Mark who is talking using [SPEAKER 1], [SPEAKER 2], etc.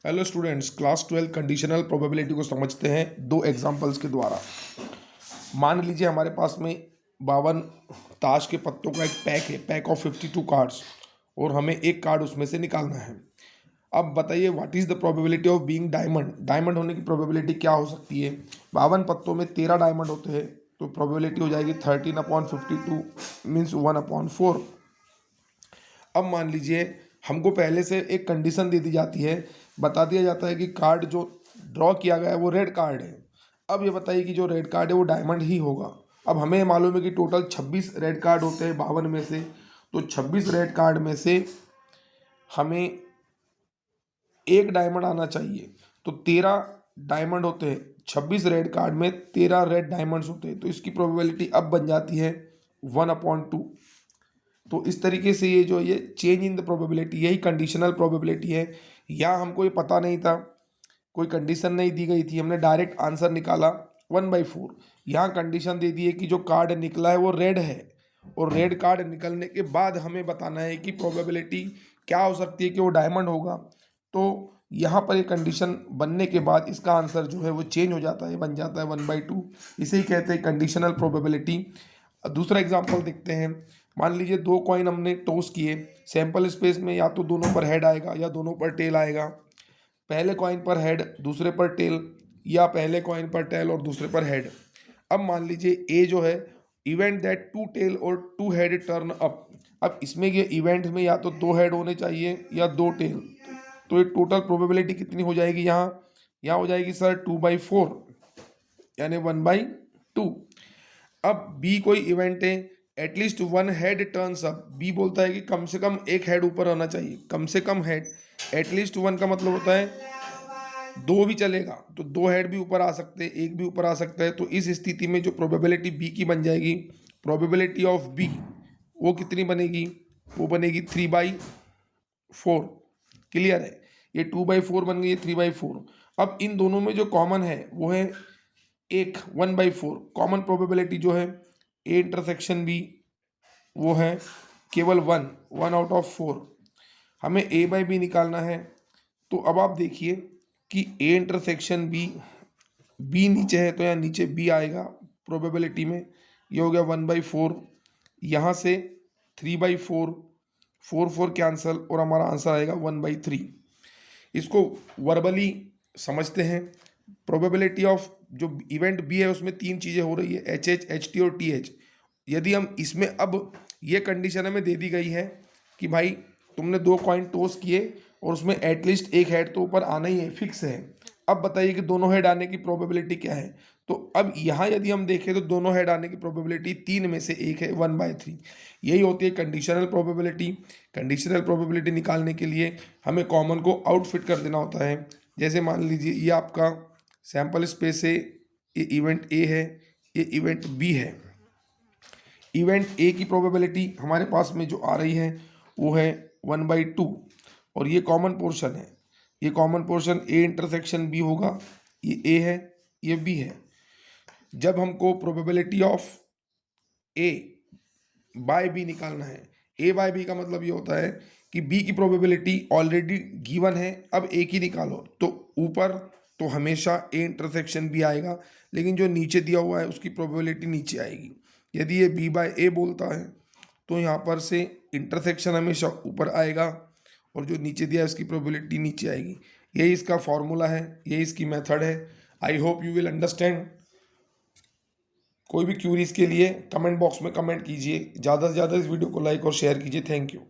[SPEAKER 1] Hello students, class 12 conditional probability को समझते हैं दो एग्जांपल्स के द्वारा। मान लीजिए हमारे पास में 52 ताश के पत्तों का एक पैक है, पैक ऑफ 52 कार्ड्स, और हमें एक कार्ड उसमें से निकालना है। अब बताइए what is the probability of being diamond. Diamond होने की प्रोबेबिलिटी क्या हो सकती है। 52 पत्तों में 13 डायमंड होते हैं, तो प्रोबेबिलिटी हो जाएगी 13/52 मीन्स 1/4। अब मान लीजिए हमको पहले से एक कंडीशन दे दी जाती है, बता दिया जाता है कि कार्ड जो ड्रॉ किया गया है वो रेड कार्ड है। अब ये बताइए कि जो रेड कार्ड है वो डायमंड ही होगा। अब हमें मालूम है कि टोटल 26 रेड कार्ड होते हैं 52 में से, तो 26 रेड कार्ड में से हमें एक डायमंड आना चाहिए। तो 13 डायमंड होते हैं, 26 रेड कार्ड में 13 रेड डायमंड्स होते हैं, तो इसकी प्रोबेबिलिटी अब बन जाती है 1/2। तो इस तरीके से ये चेंज इन द प्रोबेबिलिटी, यही कंडीशनल प्रोबेबिलिटी है। या हमको ये पता नहीं था, कोई कंडीशन नहीं दी गई थी, हमने डायरेक्ट आंसर निकाला 1/4। यहाँ कंडीशन दे दी है कि जो कार्ड निकला है वो रेड है, और रेड कार्ड निकलने के बाद हमें बताना है कि प्रोबेबिलिटी क्या हो सकती है कि वो डायमंड होगा। तो यहाँ पर एक कंडीशन बनने के बाद इसका आंसर जो है वो चेंज हो जाता है, बन जाता है 1/2। इसे ही कहते हैं कंडीशनल प्रोबेबिलिटी। दूसरा एग्जाम्पल देखते हैं। मान लीजिए दो कॉइन हमने टॉस किए, सैंपल स्पेस में या तो दोनों पर हेड आएगा या दोनों पर टेल आएगा। पहले कॉइन पर हेड, दूसरे पर टेल, या पहले कॉइन पर टेल और दूसरे पर हेड। अब मान लीजिए ए जो है, इवेंट दैट 2 टेल और 2 हेड टर्न अप। अब इसमें ये इवेंट में या तो 2 हेड होने चाहिए या 2 टेल। तो ये टोटल प्रोबेबिलिटी कितनी हो जाएगी यहाँ हो जाएगी सर 2/4, यानी 1/2। अब बी कोई इवेंट है, at least 1 head turns up. B बोलता है कि कम से कम एक हेड ऊपर होना चाहिए, कम से कम हेड। एटलीस्ट 1 का मतलब होता है 2 भी चलेगा, तो 2 हेड भी ऊपर आ सकते हैं, एक भी ऊपर आ सकता है। तो इस स्थिति में जो प्रोबेबिलिटी बी की बन जाएगी, प्रोबेबिलिटी ऑफ बी वो कितनी बनेगी, वो बनेगी 3/4। क्लियर है, ये 2/4 बन गई, ये 3/4। अब इन दोनों में जो कॉमन है वो है एक 1/4। कॉमन प्रोबेबिलिटी जो है ए इंटरसेक्शन बी वो है केवल 1 आउट ऑफ 4। हमें ए बाई बी निकालना है। तो अब आप देखिए कि ए इंटरसेक्शन बी, बी नीचे है तो यहाँ नीचे बी आएगा प्रोबेबिलिटी में। ये हो गया 1/4, यहाँ से 3/4, 4 कैंसल, और हमारा आंसर आएगा 1/3। इसको वर्बली समझते हैं। प्रोबेबिलिटी ऑफ जो इवेंट बी है उसमें 3 चीज़ें हो रही है, HH, HT और TH। यदि हम इसमें, अब ये कंडीशन हमें दे दी गई है कि भाई तुमने 2 कॉइन टॉस किए और उसमें एटलीस्ट एक हेड तो ऊपर आना ही है, फिक्स है। अब बताइए कि दोनों हेड आने की प्रोबेबिलिटी क्या है। तो अब यहाँ यदि हम देखें तो दोनों हेड आने की प्रोबेबिलिटी 3 में से एक है, 1/3। यही होती है कंडीशनल प्रोबेबिलिटी। कंडीशनल प्रोबेबिलिटी निकालने के लिए हमें कॉमन को आउटफिट कर देना होता है। जैसे मान लीजिए ये आपका सैंपल स्पेस है, ये इवेंट ए है, ये इवेंट बी है। इवेंट ए की प्रोबेबिलिटी हमारे पास में जो आ रही है वो है 1/2, और ये कॉमन पोर्शन है। ये common portion A intersection B होगा, ये ए है, ये बी है। जब हमको probability of A by B निकालना है, ए बाय बी का मतलब ये होता है कि बी की प्रोबेबिलिटी ऑलरेडी गिवन है, अब ए की निकालो। तो ऊपर तो हमेशा ए इंटरसेक्शन बी आएगा, लेकिन जो नीचे दिया हुआ है उसकी प्रोबेबिलिटी नीचे आएगी। यदि ये बी बाय ए बोलता है तो यहाँ पर से इंटरसेक्शन हमेशा ऊपर आएगा, और जो नीचे दिया है उसकी प्रोबेबिलिटी नीचे आएगी। यही इसका फॉर्मूला है, यही इसकी मेथड है। I hope you will understand. कोई भी क्यूरीज के लिए कमेंट बॉक्स में कमेंट कीजिए। ज़्यादा से ज़्यादा इस वीडियो को लाइक और शेयर कीजिए। Thank you.